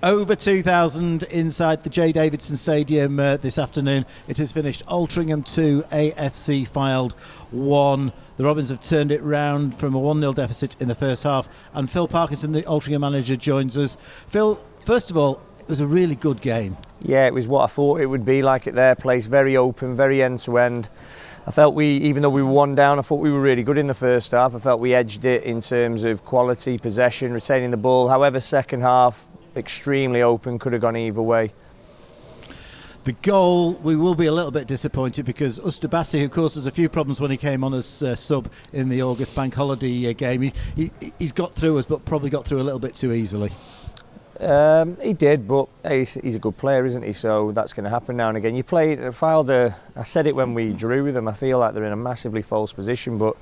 Over 2,000 inside the J. Davidson Stadium this afternoon. It has finished Altrincham 2, AFC Fylde 1. The Robins have turned it round from a 1-0 deficit in the first half. And Phil Parkinson, the Altrincham manager, joins us. Phil, first of all, it was a really good game. Yeah, it was what I thought it would be like at their place. Very open, very end-to-end. I felt even though we were 1 down, I thought we were really good in the first half. I felt we edged it in terms of quality, possession, retaining the ball. However, second half, extremely open, could have gone either way. The goal, we will be a little bit disappointed because Ustabasi, who caused us a few problems when he came on as sub in the August bank holiday game, he's got through us, but probably got through a little bit too easily. He did, but he's a good player, isn't he? So that's going to happen now and again. You play Fylde. I said it when we drew with them. I feel like they're in a massively false position, but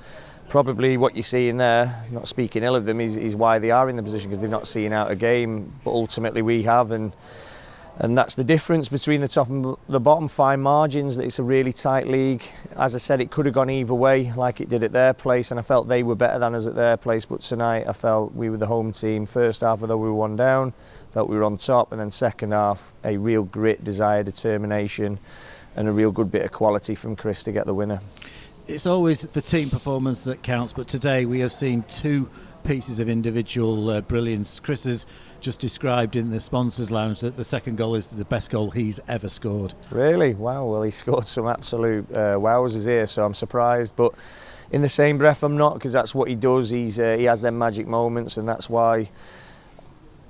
probably what you see in there, not speaking ill of them, is why they are in the position, because they've not seen out a game. But ultimately we have, and that's the difference between the top and the bottom. Fine margins. It's a really tight league. As I said, it could have gone either way, like it did at their place, and I felt they were better than us at their place. But tonight, I felt we were the home team. First half, although we were 1 down, felt we were on top, and then second half, a real grit, desire, determination, and a real good bit of quality from Chris to get the winner. It's always the team performance that counts, but today we have seen 2 pieces of individual brilliance. Chris has just described in the sponsors lounge that the second goal is the best goal he's ever scored. Really? Wow. Well, he scored some absolute wowzers here, so I'm surprised, but in the same breath I'm not, because that's what he does. He has them magic moments, and that's why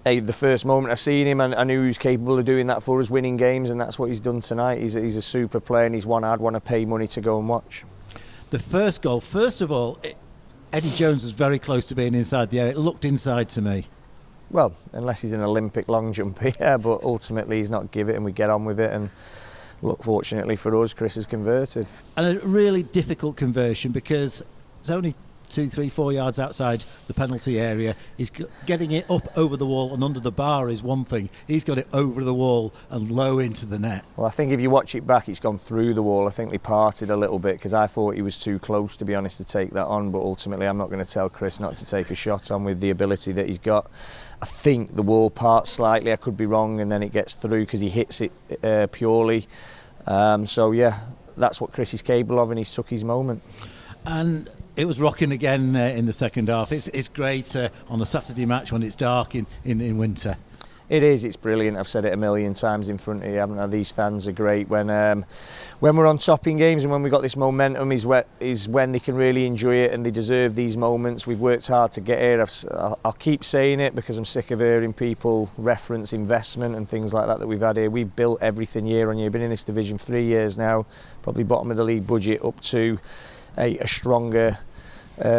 the first moment I seen him, I knew he was capable of doing that for us, winning games, and that's what he's done tonight. He's a super player, and he's one I'd want to pay money to go and watch. The first goal, first of all, Eddie Jones was very close to being inside the area. It looked inside to me. Well, unless he's an Olympic long jumper, yeah, but ultimately he's not give it, and we get on with it. And look, fortunately for us, Chris has converted. And a really difficult conversion, because it's only 2, 3, 4 yards outside the penalty area. He's getting it up over the wall and under the bar is one thing. He's got it over the wall and low into the net. Well, I think if you watch it back, it's gone through the wall. I think they parted a little bit, because I thought he was too close, to be honest, to take that on. But ultimately, I'm not going to tell Chris not to take a shot on with the ability that he's got. I think the wall parts slightly. I could be wrong, and then it gets through because he hits it purely. So yeah, that's what Chris is capable of, and he's took his moment. And it was rocking again in the second half. It's great on a Saturday match when it's dark in winter. It is. It's brilliant. I've said it a million times in front of you, haven't I? These stands are great when we're on top in games, and when we've got this momentum is when they can really enjoy it, and they deserve these moments. We've worked hard to get here. I'll keep saying it because I'm sick of hearing people reference investment and things like that we've had here. We've built everything year on year. Been in this division 3 years now, probably bottom of the league budget, up to a stronger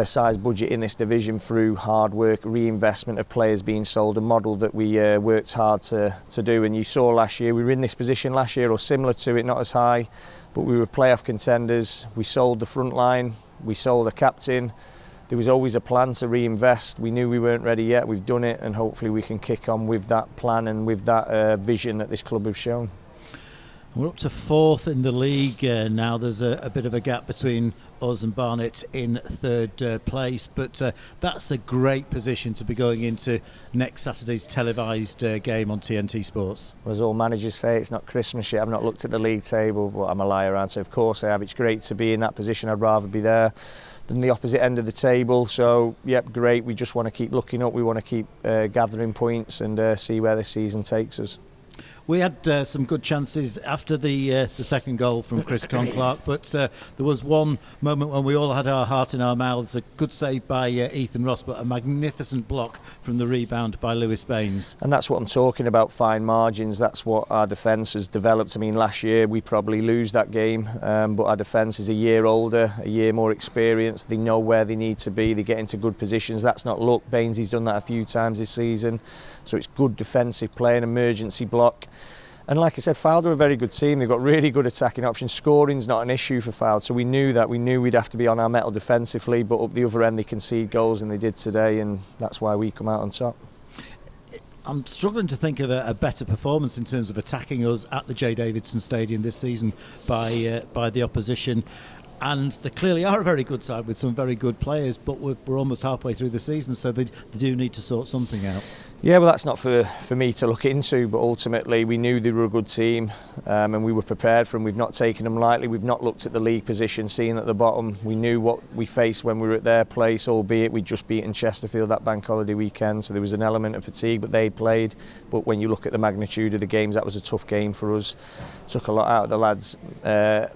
size budget in this division through hard work, reinvestment of players being sold, a model that we worked hard to do. And you saw last year, we were in this position last year, or similar to it, not as high, but we were playoff contenders. We sold the front line, we sold a captain. There was always a plan to reinvest. We knew we weren't ready yet. We've done it, and hopefully we can kick on with that plan and with that vision that this club have shown. We're up to 4th in the league now. There's a bit of a gap between us and Barnet in 3rd place, but that's a great position to be going into next Saturday's televised game on TNT Sports. As all managers say, it's not Christmas yet. I've not looked at the league table, but I'm a liar, aren't I? Of course I have. It's great to be in that position. I'd rather be there than the opposite end of the table. So, yep, great. We just want to keep looking up. We want to keep gathering points and see where this season takes us. We had some good chances after the second goal from Chris Conclark, but there was one moment when we all had our heart in our mouths. A good save by Ethan Ross, but a magnificent block from the rebound by Lewis Baines. And that's what I'm talking about, fine margins. That's what our defence has developed. I mean, last year we probably lose that game, but our defence is a year older, a year more experienced. They know where they need to be. They get into good positions. That's not luck. Baines, he's done that a few times this season. So it's good defensive play, an emergency block. And like I said, Fylde are a very good team. They've got really good attacking options. Scoring's not an issue for Fylde, so we knew that. We knew we'd have to be on our mettle defensively, but up the other end they concede goals, and they did today, and that's why we come out on top. I'm struggling to think of a better performance in terms of attacking us at the J. Davidson Stadium this season by the opposition. and they clearly are a very good side with some very good players, but we're almost halfway through the season, so they do need to sort something out. Yeah, well, that's not for me to look into, but ultimately we knew they were a good team, and we were prepared for them. We've not taken them lightly. We've not looked at the league position, seeing at the bottom. We knew what we faced when we were at their place, albeit we'd just beaten Chesterfield that bank holiday weekend, so there was an element of fatigue, but they played. But when you look at the magnitude of the games, that was a tough game for us. Took a lot out of the lads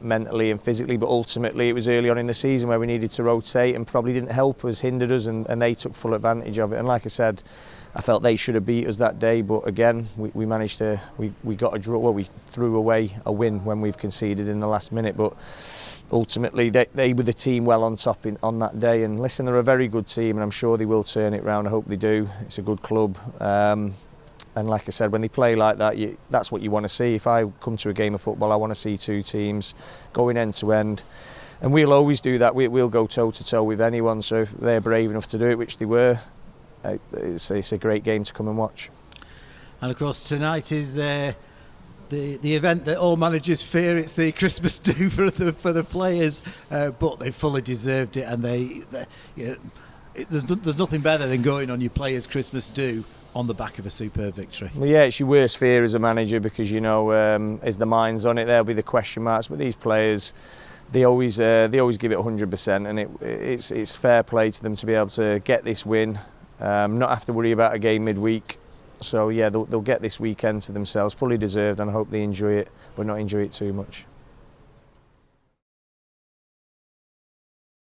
mentally and physically, but ultimately it was early on in the season where we needed to rotate and probably didn't help us, hindered us, and they took full advantage of it. And like I said, I felt they should have beat us that day, but again, we managed to, we got a draw. Well, we threw away a win when we've conceded in the last minute, but ultimately they were the team well on top on that day. And listen, they're a very good team, and I'm sure they will turn it round. I hope they do. It's a good club. And like I said, when they play like that, that's what you want to see. If I come to a game of football, I want to see two teams going end to end. And we'll always do that. We'll go toe to toe with anyone. So if they're brave enough to do it, which they were, it's a great game to come and watch. And of course tonight is the event that all managers fear. It's the Christmas do for the players, but they fully deserved it, and there's nothing better than going on your players' Christmas do on the back of a superb victory. Well, yeah, it's your worst fear as a manager, because you know, as the mind's on it, there'll be the question marks. But these players, they always give it 100%, and it's fair play to them to be able to get this win. Not have to worry about a game midweek. So yeah, they'll get this weekend to themselves, fully deserved, and I hope they enjoy it, but not enjoy it too much.